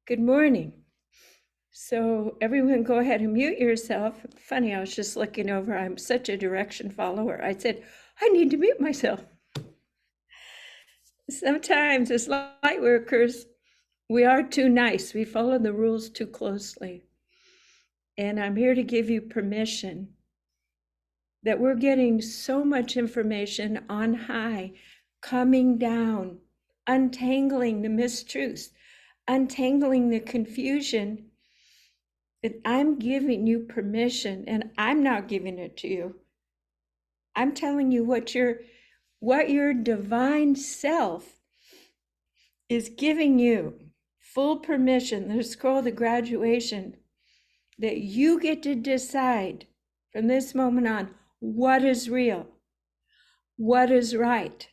Good morning. So everyone go ahead and mute yourself. Funny, I was just looking over. I'm such a direction follower. I said, I need to mute myself. Sometimes as light workers, we are too nice. We follow the rules too closely. And I'm here to give you permission that we're getting so much information on high, coming down, untangling the mistruths, untangling the confusion. That I'm giving you permission, and I'm not giving it to you. I'm telling you what your divine self is giving you full permission. The scroll, the graduation, that you get to decide from this moment on what is real, what is right,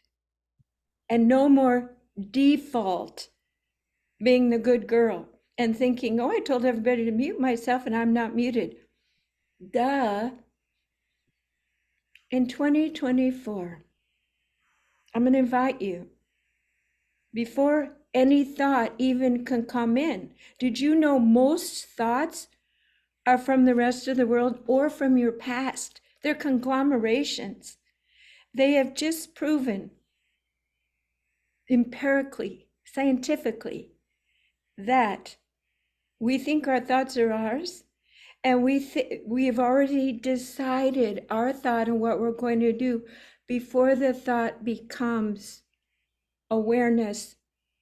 and no more default being the good girl and thinking, oh, I told everybody to mute myself and I'm not muted. Duh. In 2024, I'm going to invite you, before any thought even can come in. Did you know most thoughts are from the rest of the world or from your past? They're conglomerations. They have just proven empirically, scientifically, that we think our thoughts are ours, and we have already decided our thought and what we're going to do before the thought becomes awareness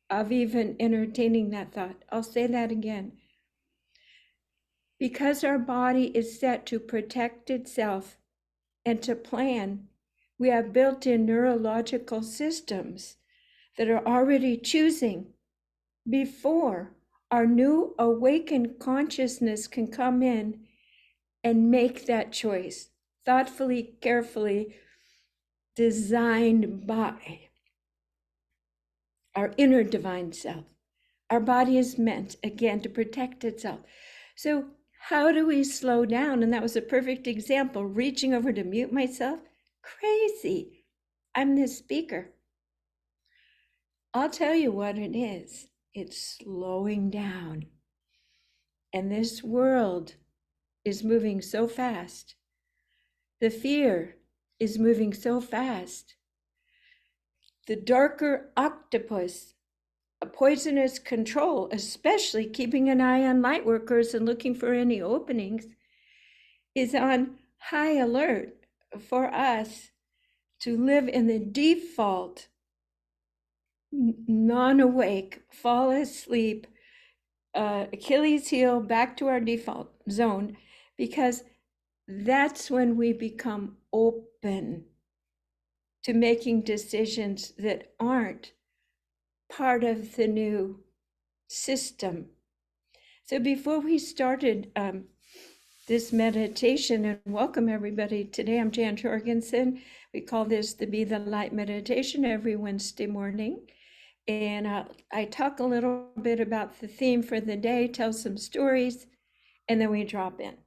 of even entertaining that thought. I'll say that again. Because our body is set to protect itself and to plan, we have built-in neurological systems that are already choosing before our new awakened consciousness can come in and make that choice, thoughtfully, carefully designed by our inner divine self. Our body is meant, again, to protect itself. So how do we slow down? And that was a perfect example, reaching over to mute myself. Crazy. I'm the speaker. I'll tell you what it is. It's slowing down. And this world is moving so fast. The fear is moving so fast. The darker octopus, a poisonous control, especially keeping an eye on light workers and looking for any openings, is on high alert for us to live in the default, non-awake, fall asleep, Achilles heel, back to our default zone, because that's when we become open to making decisions that aren't part of the new system. So before we started this meditation, and welcome everybody. Today I'm Jan Jorgensen. We call this the Be the Light meditation every Wednesday morning. And I talk a little bit about the theme for the day, tell some stories, and then we drop in.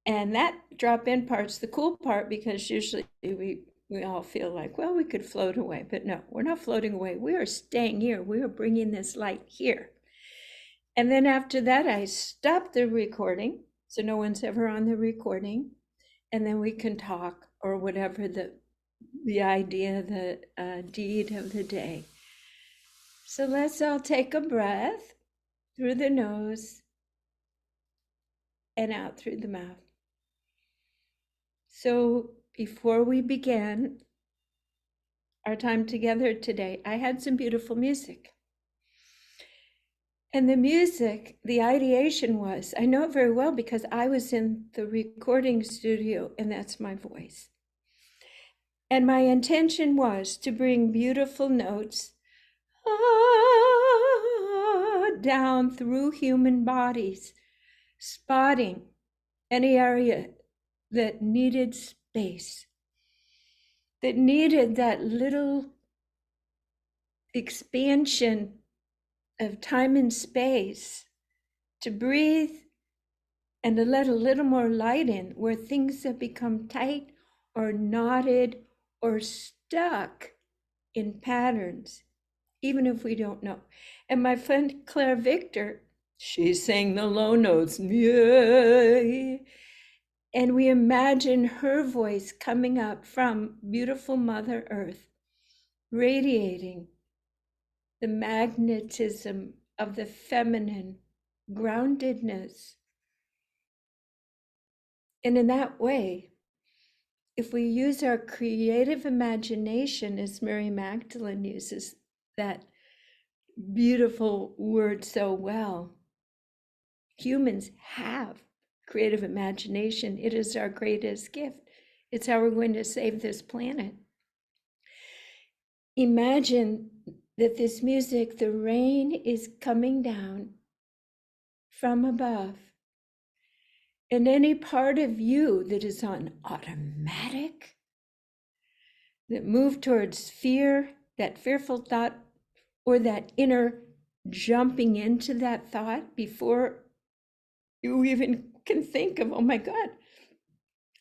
And that drop in part's the cool part, because usually we all feel like, well, we could float away, but no, we're not floating away. We are staying here. We are bringing this light here. And then after that, I stop the recording, so no one's ever on the recording, and then we can talk or whatever the idea, the deed of the day. So let's all take a breath through the nose and out through the mouth. So before we began our time together today, I had some beautiful music. And the music, the ideation was, I know it very well because I was in the recording studio, and that's my voice. And my intention was to bring beautiful notes down through human bodies, spotting any area that needed space, that needed that little expansion of time and space to breathe and to let a little more light in where things have become tight or knotted or stuck in patterns, even if we don't know. And my friend Claire Victor, she sang the low notes, yay. And we imagine her voice coming up from beautiful Mother Earth, radiating the magnetism of the feminine groundedness. And in that way, if we use our creative imagination, as Mary Magdalene uses that beautiful word so well, humans have creative imagination. It is our greatest gift. It's how we're going to save this planet. Imagine that this music, the rain is coming down from above, and any part of you that is on automatic, that move towards fear, that fearful thought, or that inner jumping into that thought before you even can think of, oh my God,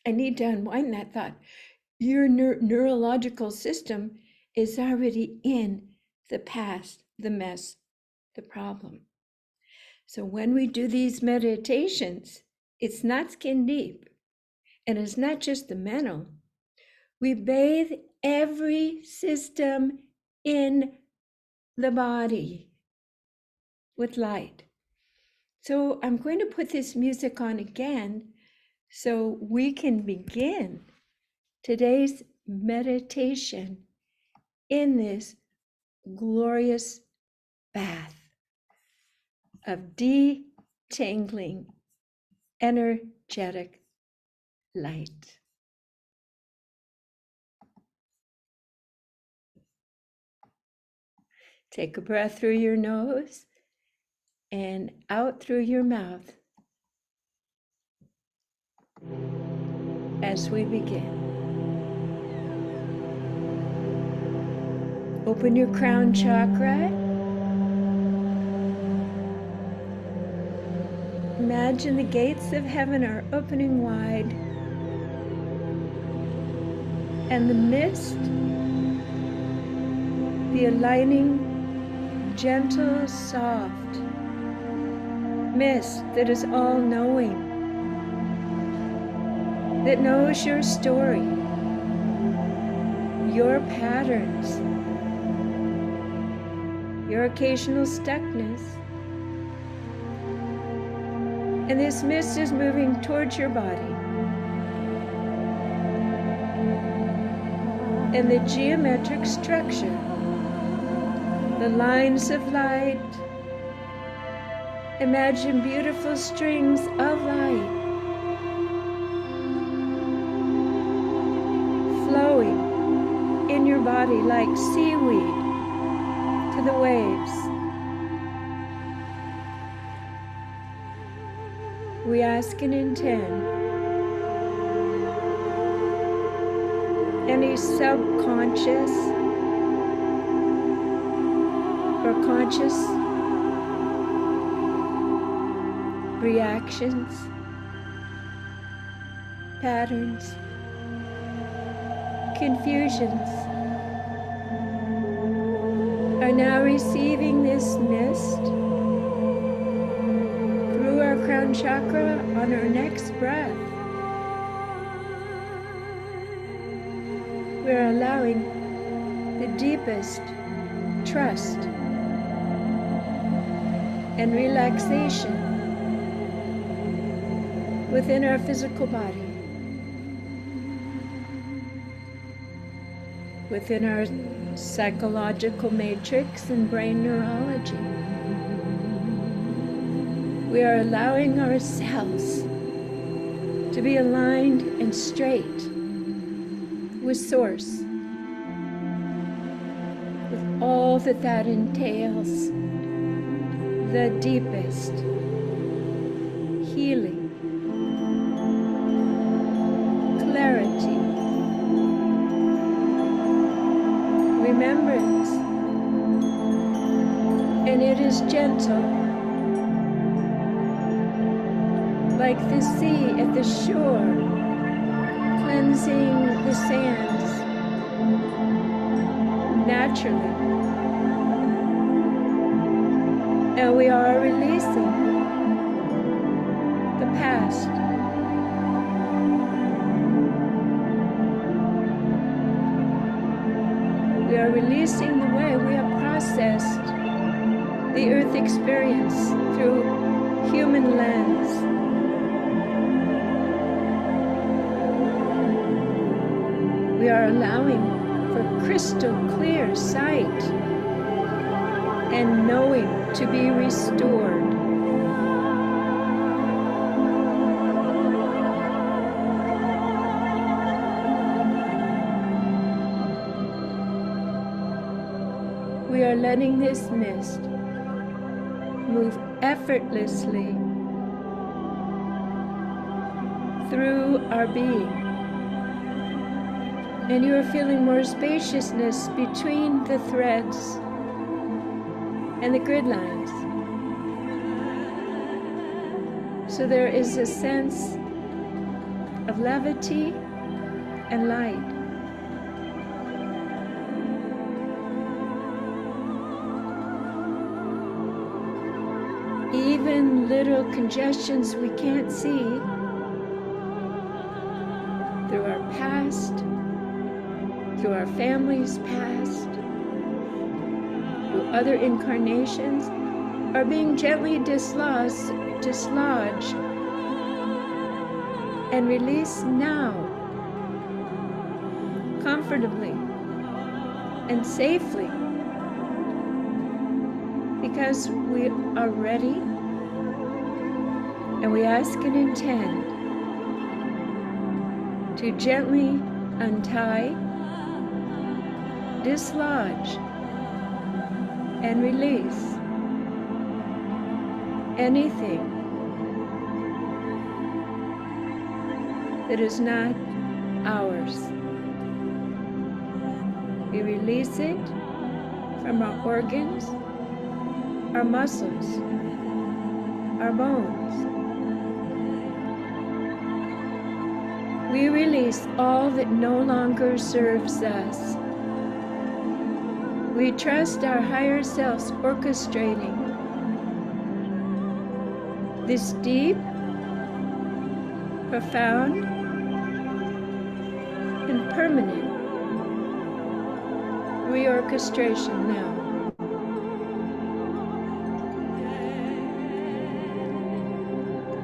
I need to unwind that thought. Your neurological system is already in the past, the mess, the problem. So when we do these meditations, it's not skin deep, and it's not just the mental. We bathe every system in the body with light. So I'm going to put this music on again so we can begin today's meditation in this glorious bath of detangling energetic light. Take a breath through your nose and out through your mouth as we begin. Open your crown chakra. Imagine the gates of heaven are opening wide, and the mist, the aligning, gentle, soft mist that is all-knowing, that knows your story, your patterns, your occasional stuckness. And this mist is moving towards your body. And the geometric structure, the lines of light, imagine beautiful strings of light flowing in your body like seaweed to the waves. We ask and intend any subconscious or conscious reactions, patterns, confusions are now receiving this mist through our crown chakra on our next breath. We're allowing the deepest trust and relaxation within our physical body, within our psychological matrix and brain neurology. We are allowing ourselves to be aligned and straight with Source, with all that that entails, the deepest healing, clarity, remembrance, and it is gentle, like the sea at the shore, cleansing the sands naturally And we are releasing the past. We are releasing the way we have processed the earth experience through human lens. We are allowing for crystal clear sight and knowing to be restored. We are letting this mist move effortlessly through our being. And you are feeling more spaciousness between the threads and the grid lines. So there is a sense of levity and light. Even little congestions we can't see through our past, through our family's past, through other incarnations, are being gently dislodged and released now, comfortably and safely, because we are ready and we ask and intend to gently untie, dislodge, and release anything that is not ours. We release it from our organs, our muscles, our bones. We release all that no longer serves us. We trust our higher selves orchestrating this deep, profound, and permanent reorchestration now.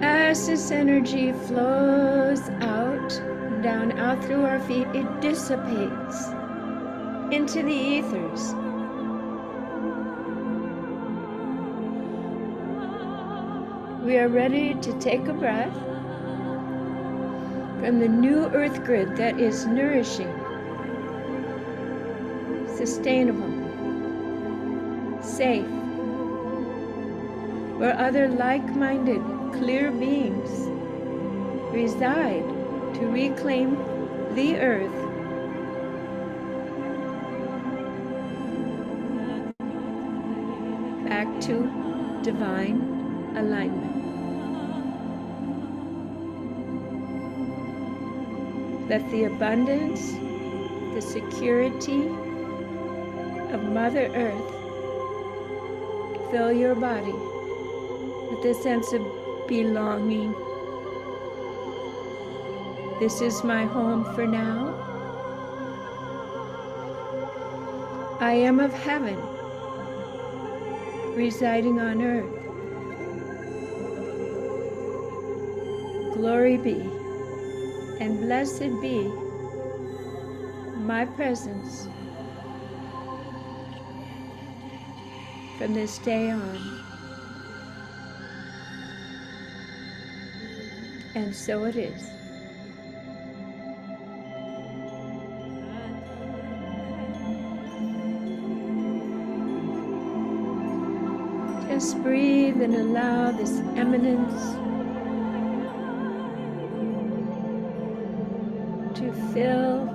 As this energy flows down out through our feet, it dissipates into the ethers. We are ready to take a breath from the new earth grid that is nourishing, sustainable, safe, where other like-minded, clear beings reside to reclaim the earth back to divine alignment. Let the abundance, the security of Mother Earth fill your body with a sense of belonging. This is my home for now. I am of heaven, residing on earth. Glory be and blessed be my presence from this day on. And so it is. Just breathe and allow this eminence to fill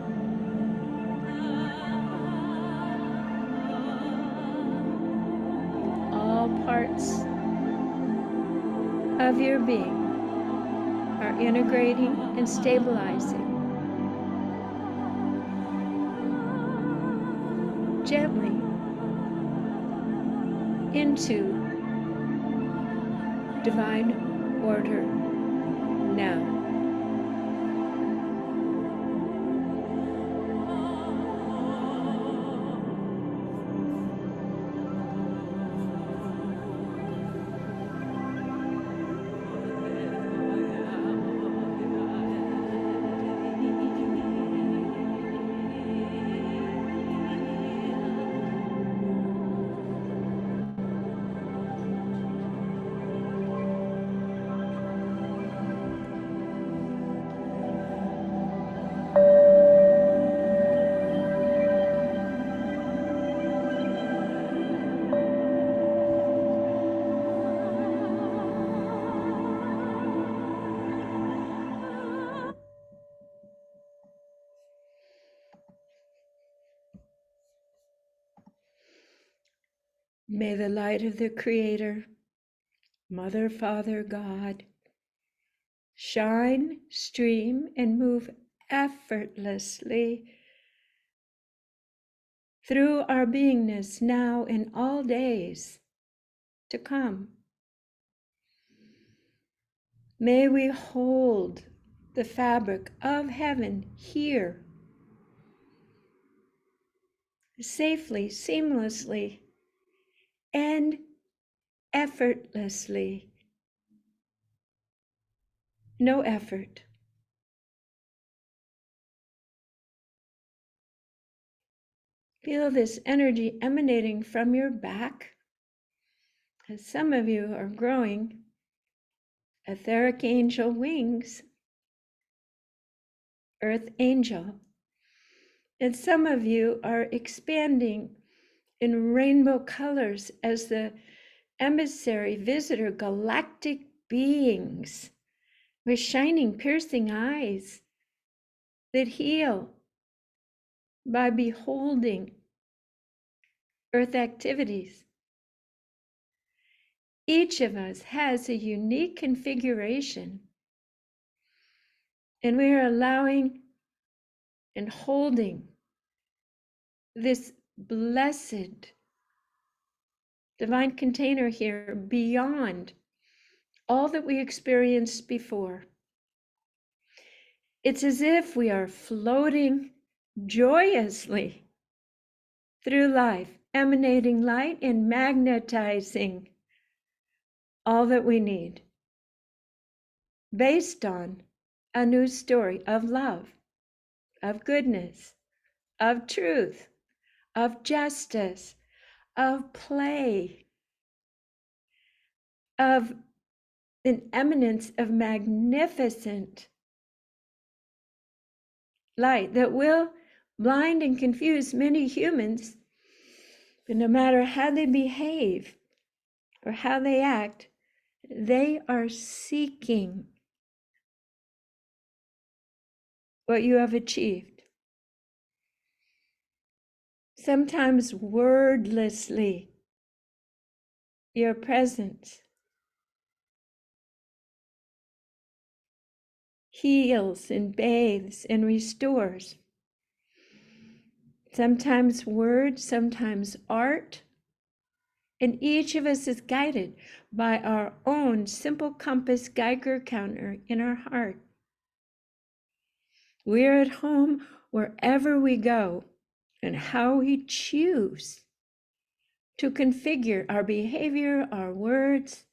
all parts of your being, are integrating and stabilizing gently into divine order now. May the light of the Creator, Mother, Father, God, shine, stream, and move effortlessly through our beingness now and all days to come. May we hold the fabric of heaven here, safely, seamlessly, and effortlessly. No effort. Feel this energy emanating from your back, as some of you are growing etheric angel wings, earth angel, and some of you are expanding in rainbow colors as the emissary, visitor, galactic beings with shining, piercing eyes that heal by beholding earth activities. Each of us has a unique configuration, and we are allowing and holding this blessed divine container here beyond all that we experienced before. It's as if we are floating joyously through life, emanating light and magnetizing all that we need, based on a new story of love, of goodness, of truth, of justice, of play, of an eminence of magnificent light that will blind and confuse many humans, but no matter how they behave or how they act, they are seeking what you have achieved. Sometimes wordlessly, your presence heals and bathes and restores. Sometimes words, sometimes art, and each of us is guided by our own simple compass Geiger counter in our heart. We're at home wherever we go, and how we choose to configure our behavior, our words,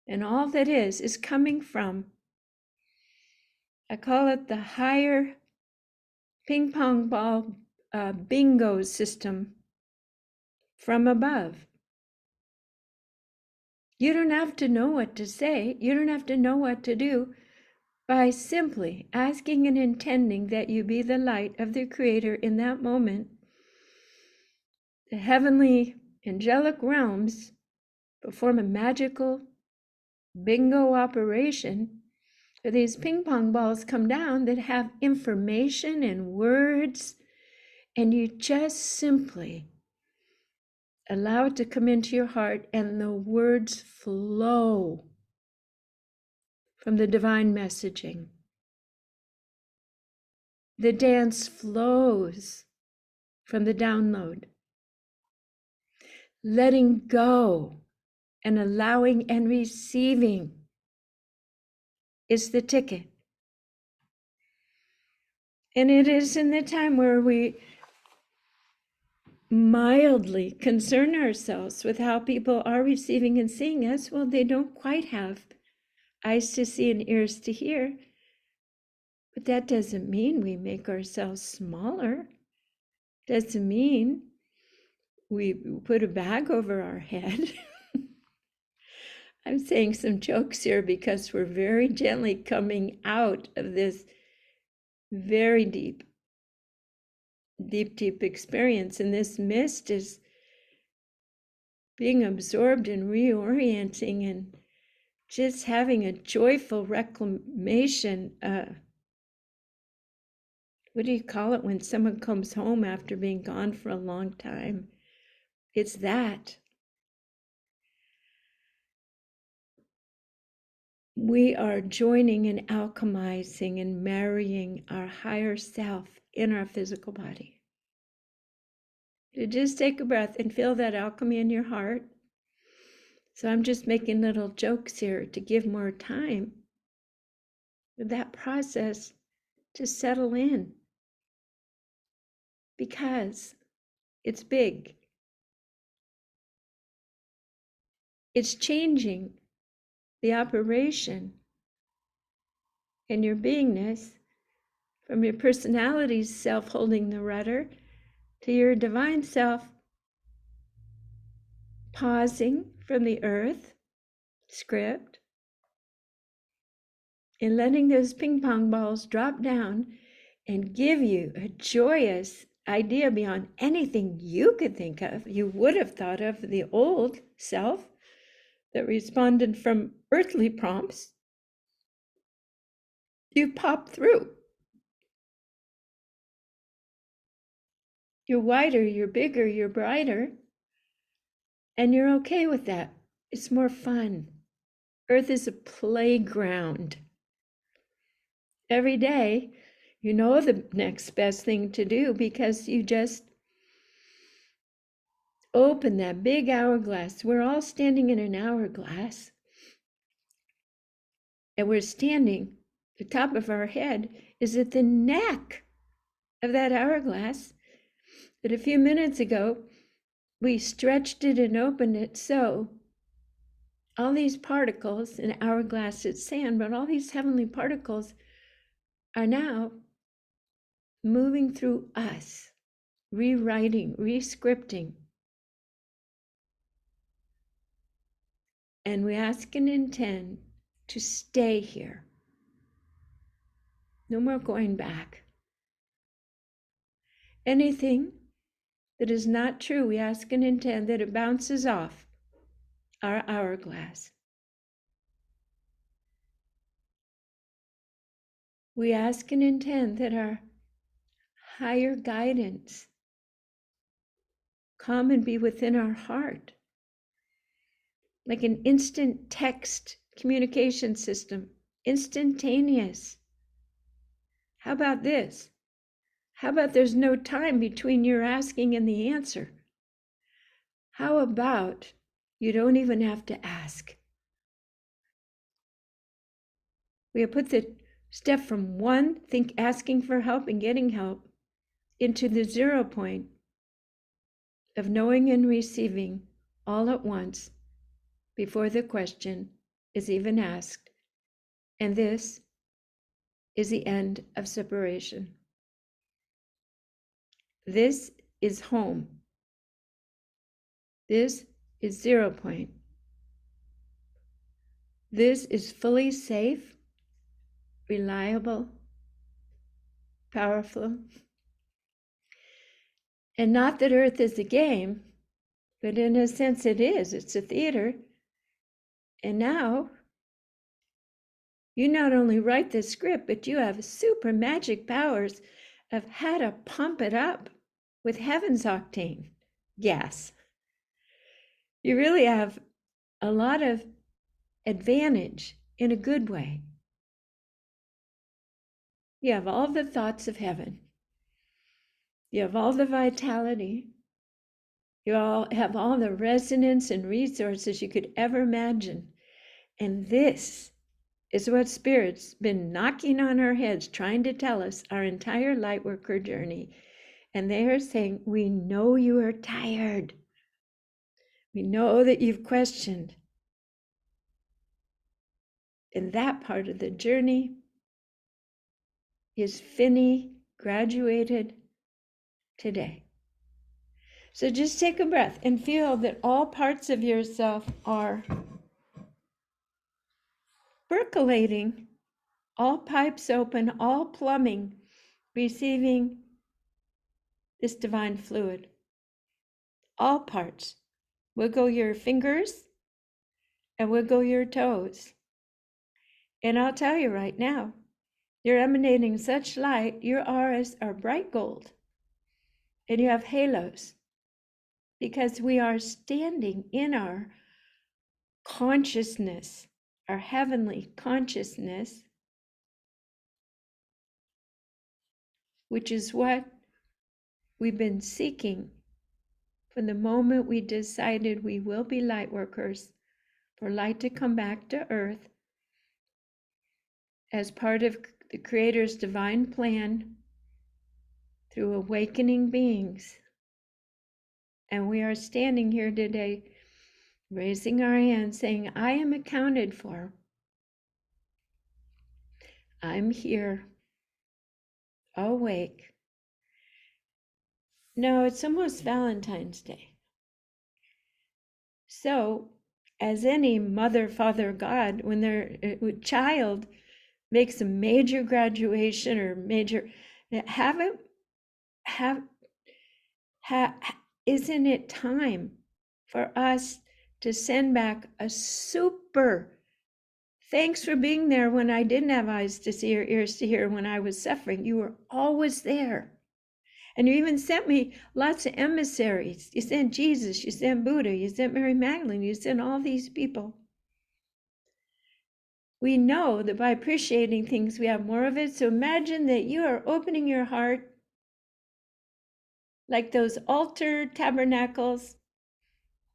and all that is coming from, I call it the higher ping pong ball bingo system from above. You don't have to know what to say. You don't have to know what to do. By simply asking and intending that you be the light of the Creator in that moment, the heavenly angelic realms perform a magical bingo operation where these ping pong balls come down that have information and words, and you just simply allow it to come into your heart, and the words flow from the divine messaging. The dance flows from the download. Letting go and allowing and receiving is the ticket. And it is in the time where we mildly concern ourselves with how people are receiving and seeing us. Well, they don't quite have eyes to see and ears to hear. But that doesn't mean we make ourselves smaller. Doesn't mean we put a bag over our head. I'm saying some jokes here because we're very gently coming out of this very deep experience. And this mist is being absorbed and reorienting and just having a joyful reclamation. What do you call it when someone comes home after being gone for a long time? It's that. We are joining and alchemizing and marrying our higher self in our physical body. So just take a breath and feel that alchemy in your heart. So I'm just making little jokes here to give more time for that process to settle in, because it's big. It's changing the operation in your beingness from your personality's self holding the rudder to your divine self pausing from the earth script and letting those ping pong balls drop down and give you a joyous idea beyond anything you could think of, you would have thought of the old self that responded from earthly prompts. You pop through. You're wider, you're bigger, you're brighter, and you're okay with that. It's more fun. Earth is a playground. Every day, you know the next best thing to do because you just open that big hourglass. We're all standing in an hourglass. And we're standing, the top of our head is at the neck of that hourglass. But a few minutes ago, we stretched it and opened it so all these particles, in hourglass it's sand, but all these heavenly particles are now moving through us, rewriting, re-scripting. And we ask and intend to stay here. No more going back. Anything that is not true, we ask and intend that it bounces off our hourglass. We ask and intend that our higher guidance come and be within our heart, like an instant text communication system, instantaneous. How about this? How about there's no time between your asking and the answer? How about you don't even have to ask? We have put the step from one, asking for help and getting help, into the 0 point of knowing and receiving all at once before the question is even asked. And this is the end of separation. This is home. This is 0 point. This is fully safe, reliable, powerful. And not that Earth is a game, but in a sense it is. It's a theater. And now, you not only write the script, but you have super magic powers of how to pump it up with heaven's octane gas. You really have a lot of advantage in a good way. You have all the thoughts of heaven. You have all the vitality. You all have all the resonance and resources you could ever imagine. And this is what Spirit's been knocking on our heads, trying to tell us our entire Lightworker journey. And they are saying, we know you are tired. We know that you've questioned. And that part of the journey is graduated today. So just take a breath and feel that all parts of yourself are percolating, all pipes open, all plumbing, receiving this divine fluid. All parts. Wiggle your fingers and wiggle your toes. And I'll tell you right now, you're emanating such light, your auras are bright gold. And you have halos. Because we are standing in our consciousness, our heavenly consciousness, which is what we've been seeking from the moment we decided we will be light workers, for light to come back to earth as part of the Creator's divine plan through awakening beings. And we are standing here today, raising our hands, saying, I am accounted for. I'm here, awake. No, it's almost Valentine's Day. So, as any mother, father, God, when their child makes a major graduation or major, isn't it time for us to send back a super thanks for being there when I didn't have eyes to see or ears to hear, when I was suffering? You were always there. And you even sent me lots of emissaries. You sent Jesus, you sent Buddha, you sent Mary Magdalene, you sent all these people. We know that by appreciating things, we have more of it. So imagine that you are opening your heart like those altar tabernacles,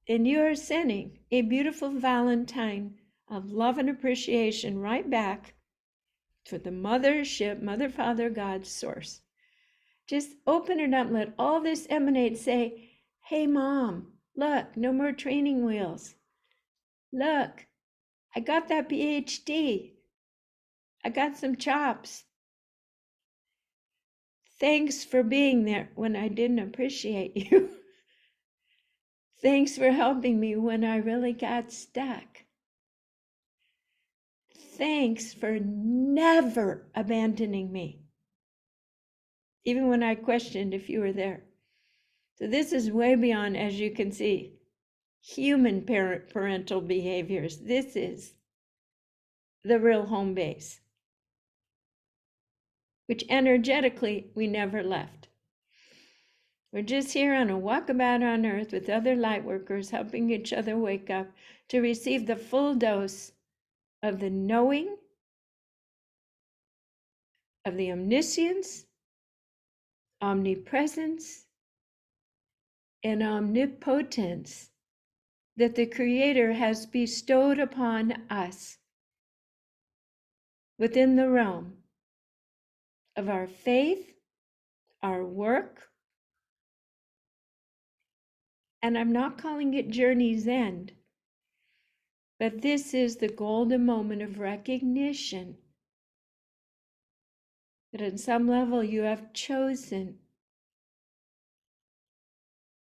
and you are sending a beautiful Valentine of love and appreciation right back to the mothership, Mother, Father, God, Source. Just open it up, let all this emanate. Say, hey, Mom, look, no more training wheels. Look, I got that PhD. I got some chops. Thanks for being there when I didn't appreciate you. Thanks for helping me when I really got stuck. Thanks for never abandoning me, even when I questioned if you were there. So this is way beyond, as you can see, human parental behaviors. This is the real home base, which energetically we never left. We're just here on a walkabout on earth with other light workers, helping each other wake up to receive the full dose of the knowing, of the omniscience, omnipresence, and omnipotence that the Creator has bestowed upon us within the realm of our faith, our work, and I'm not calling it journey's end, but this is the golden moment of recognition that at some level you have chosen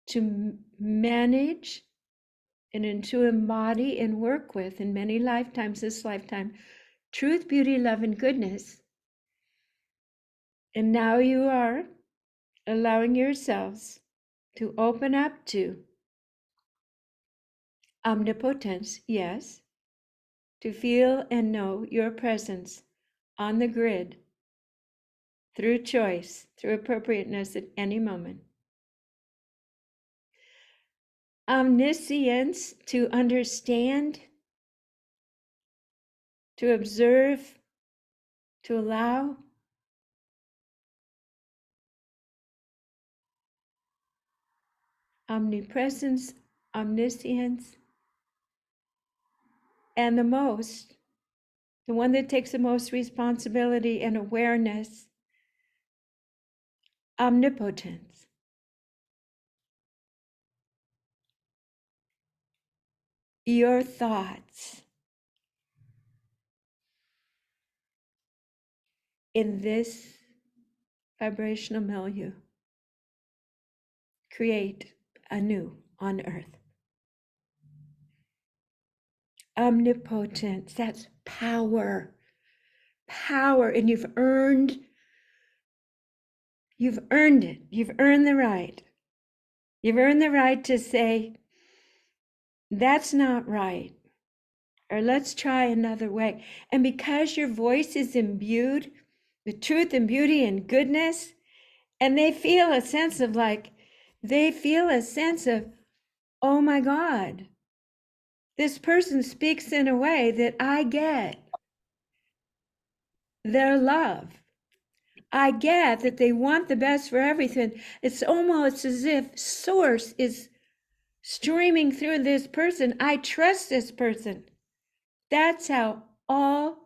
to manage and to embody and work with in many lifetimes, this lifetime, truth, beauty, love, and goodness. And now you are allowing yourselves to open up to omnipotence, yes, to feel and know your presence on the grid through choice, through appropriateness at any moment. Omniscience, to understand, to observe, to allow. omnipresence, omniscience, and the one that takes the most responsibility and awareness, omnipotence. Your thoughts in this vibrational milieu create anew on earth. Omnipotence, that's power. Power, and you've earned it. You've earned the right. You've earned the right to say, that's not right, or let's try another way. And because your voice is imbued with truth and beauty and goodness, and they feel a sense of oh my God, this person speaks in a way that I get their love. I get that they want the best for everything. It's almost as if source is streaming through this person. I trust this person. That's how all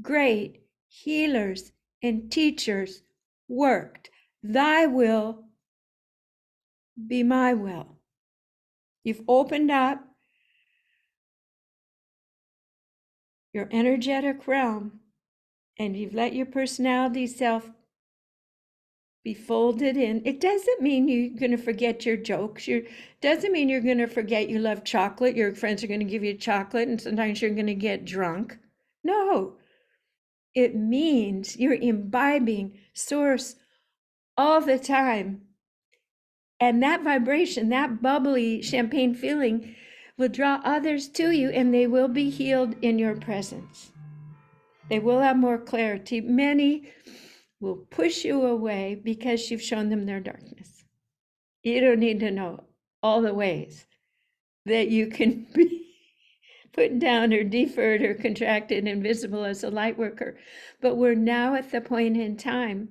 great healers and teachers worked. Thy will be my will. You've opened up your energetic realm and you've let your personality self be folded in. It doesn't mean you're going to forget your jokes. Doesn't mean you're going to forget you love chocolate. Your friends are going to give you chocolate and sometimes you're going to get drunk. No, it means you're imbibing source all the time. And that vibration, that bubbly champagne feeling will draw others to you and they will be healed in your presence. They will have more clarity. Many will push you away because you've shown them their darkness. You don't need to know all the ways that you can be put down or deferred or contracted, invisible as a light worker. But we're now at the point in time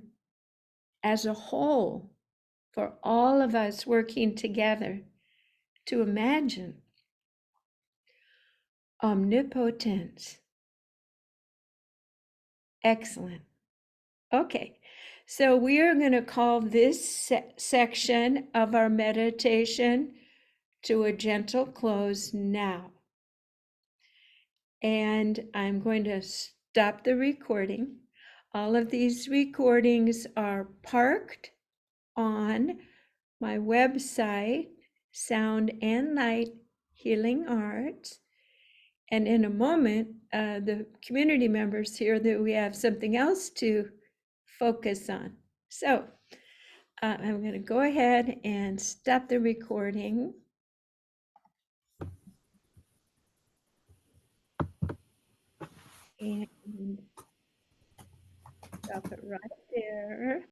as a whole for all of us working together to imagine omnipotence. Excellent. Okay, so we are going to call this section of our meditation to a gentle close now. And I'm going to stop the recording. All of these recordings are parked on my website, Sound and Light Healing Arts. And in a moment, the community members hear that we have something else to focus on. So I'm going to go ahead and stop the recording. And stop it right there.